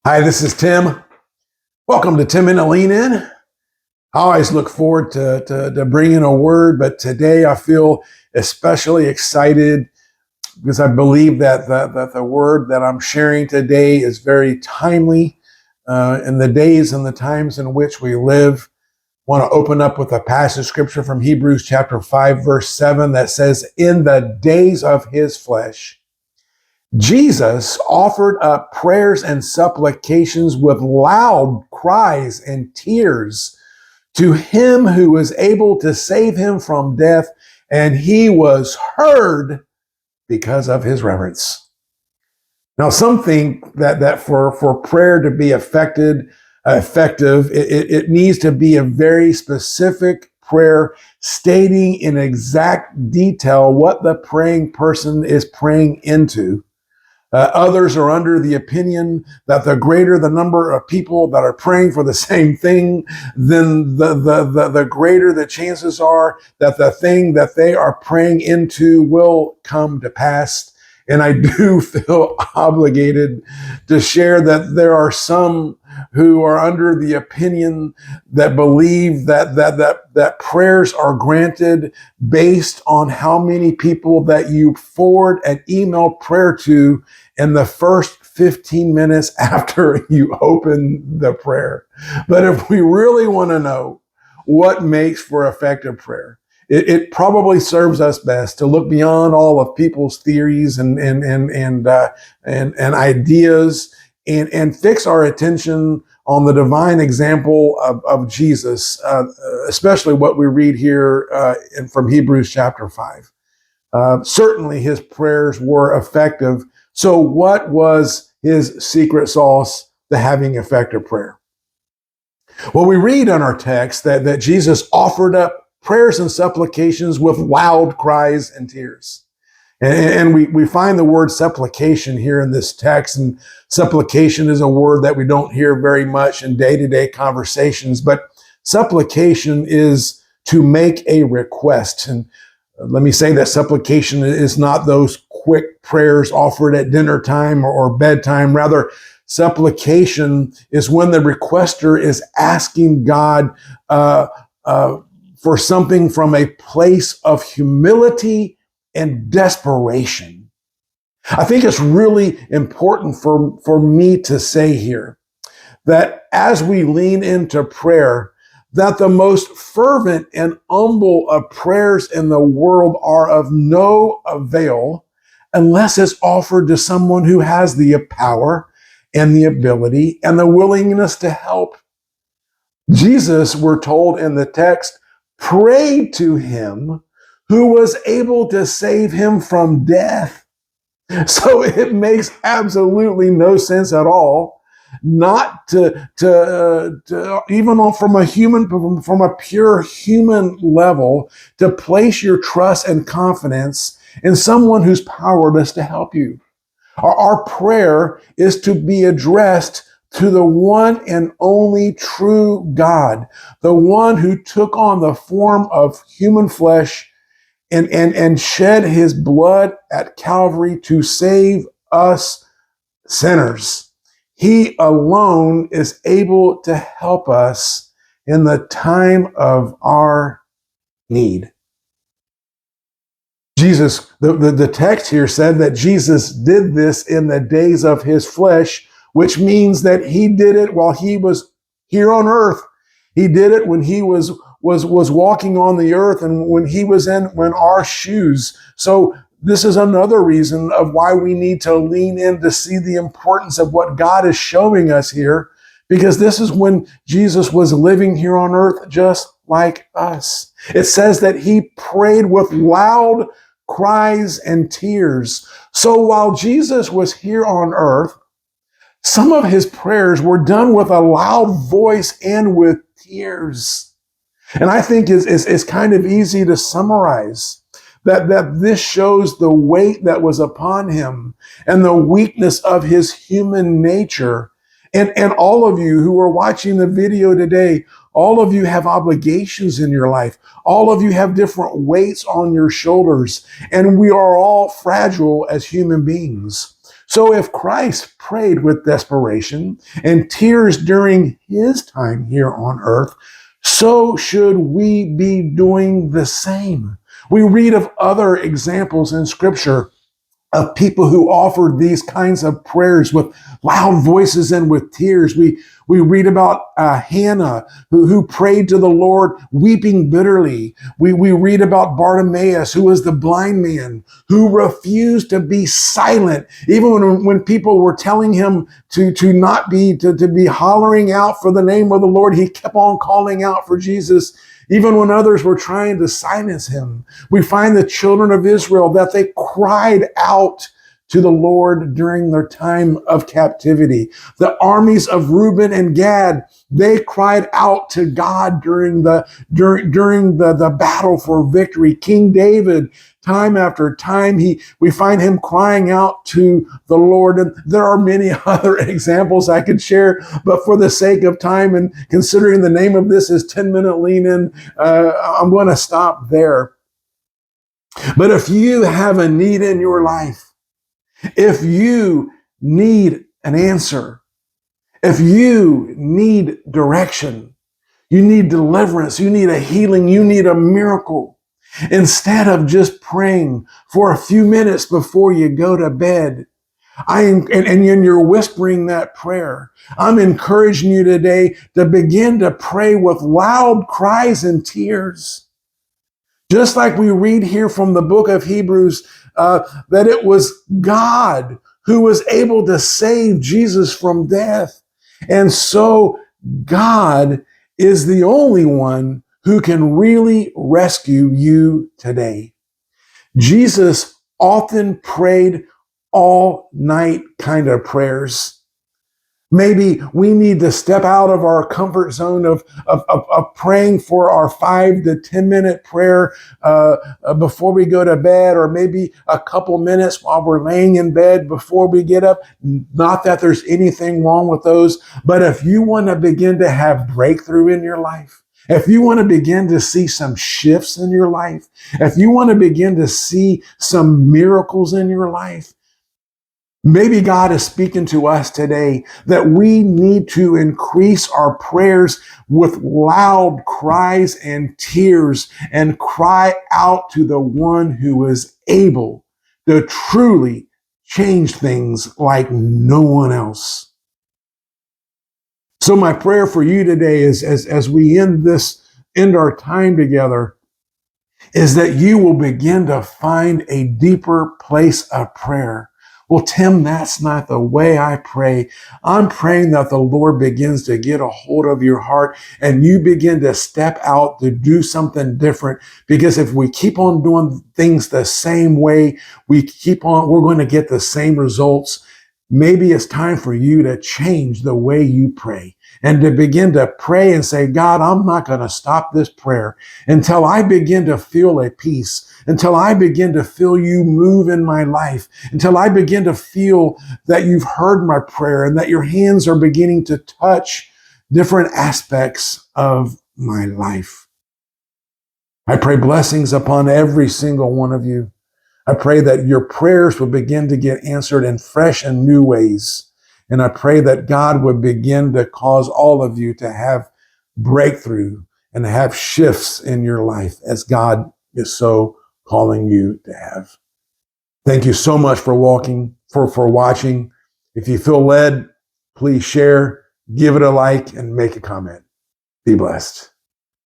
Hi, this is Tim. Welcome to 10 Minute Lean In. I always look forward to bringing a word, but today I feel especially excited because I believe that the word that I'm sharing today is very timely in the days and the times in which we live. I want to open up with a passage of scripture from Hebrews chapter 5, verse 7 that says, "In the days of his flesh, Jesus offered up prayers and supplications with loud cries and tears to him who was able to save him from death, and he was heard because of his reverence." Now, some think that for prayer to be effective, it needs to be a very specific prayer stating in exact detail what the praying person is praying into. Others are under the opinion that the greater the number of people that are praying for the same thing, then the greater the chances are that the thing that they are praying into will come to pass. And I do feel obligated to share that there are some who are under the opinion that believe that prayers are granted based on how many people that you forward an email prayer to in the first 15 minutes after you open the prayer. But if we really want to know what makes for effective prayer, it probably serves us best to look beyond all of people's theories and ideas and fix our attention on the divine example of Jesus, especially what we read here from Hebrews chapter 5. Certainly his prayers were effective. So what was his secret sauce to having effective prayer? Well, we read in our text that Jesus offered up prayers and supplications with loud cries and tears. And we find the word supplication here in this text. And supplication is a word that we don't hear very much in day-to-day conversations. But supplication is to make a request. And let me say that supplication is not those quick prayers offered at dinner time or bedtime. Rather, supplication is when the requester is asking God for something from a place of humility and desperation. I think it's really important for me to say here that as we lean into prayer, that the most fervent and humble of prayers in the world are of no avail unless it's offered to someone who has the power and the ability and the willingness to help. Jesus, we're told in the text, prayed to him who was able to save him from death. So it makes absolutely no sense at all not to even from a pure human level, to place your trust and confidence in someone who's powerless to help you. Our prayer is to be addressed to the one and only true God, the one who took on the form of human flesh and shed his blood at Calvary to save us sinners. He alone is able to help us in the time of our need. The text here said that Jesus did this in the days of his flesh, which means that he did it while he was here on earth. He did it when he was walking on the earth and when he was in our shoes. So this is another reason of why we need to lean in to see the importance of what God is showing us here, because this is when Jesus was living here on earth just like us. It says that he prayed with loud cries and tears. So while Jesus was here on earth, some of his prayers were done with a loud voice and with tears. And I think it's kind of easy to summarize that this shows the weight that was upon him and the weakness of his human nature. And all of you who are watching the video today, all of you have obligations in your life. All of you have different weights on your shoulders. And we are all fragile as human beings. So if Christ prayed with desperation and tears during his time here on earth, so should we be doing the same. We read of other examples in Scripture of people who offered these kinds of prayers with loud voices and with tears. We read about Hannah who prayed to the Lord weeping bitterly. We read about Bartimaeus, who was the blind man who refused to be silent, even when people were telling him to not be, to be hollering out for the name of the Lord. He kept on calling out for Jesus, even when others were trying to silence him. We find the children of Israel that they cried out to the Lord during their time of captivity. The armies of Reuben and Gad, they cried out to God during the battle for victory. King David, time after time, we find him crying out to the Lord. And there are many other examples I could share, but for the sake of time and considering the name of this is 10-minute lean in, I'm going to stop there. But if you have a need in your life, if you need an answer, if you need direction, you need deliverance, you need a healing, you need a miracle, instead of just praying for a few minutes before you go to bed, and you're whispering that prayer, I'm encouraging you today to begin to pray with loud cries and tears. Just like we read here from the book of Hebrews, that it was God who was able to save Jesus from death. And so God is the only one who can really rescue you today. Jesus often prayed all night kind of prayers. Maybe we need to step out of our comfort zone of praying for our 5 to 10 minute prayer before we go to bed, or maybe a couple minutes while we're laying in bed before we get up. Not that there's anything wrong with those, but if you want to begin to have breakthrough in your life, if you want to begin to see some shifts in your life, if you want to begin to see some miracles in your life, maybe God is speaking to us today that we need to increase our prayers with loud cries and tears and cry out to the one who is able to truly change things like no one else. So my prayer for you today is, as we end our time together, is that you will begin to find a deeper place of prayer. Well, Tim, that's not the way I pray. I'm praying that the Lord begins to get a hold of your heart and you begin to step out to do something different. Because if we keep on doing things the same way, we're going to get the same results. Maybe it's time for you to change the way you pray and to begin to pray and say, God, I'm not going to stop this prayer until I begin to feel a peace, until I begin to feel you move in my life, until I begin to feel that you've heard my prayer and that your hands are beginning to touch different aspects of my life. I pray blessings upon every single one of you. I pray that your prayers will begin to get answered in fresh and new ways. And I pray that God would begin to cause all of you to have breakthrough and have shifts in your life as God is so calling you to have. Thank you so much for watching. If you feel led, please share, give it a like, and make a comment. Be blessed.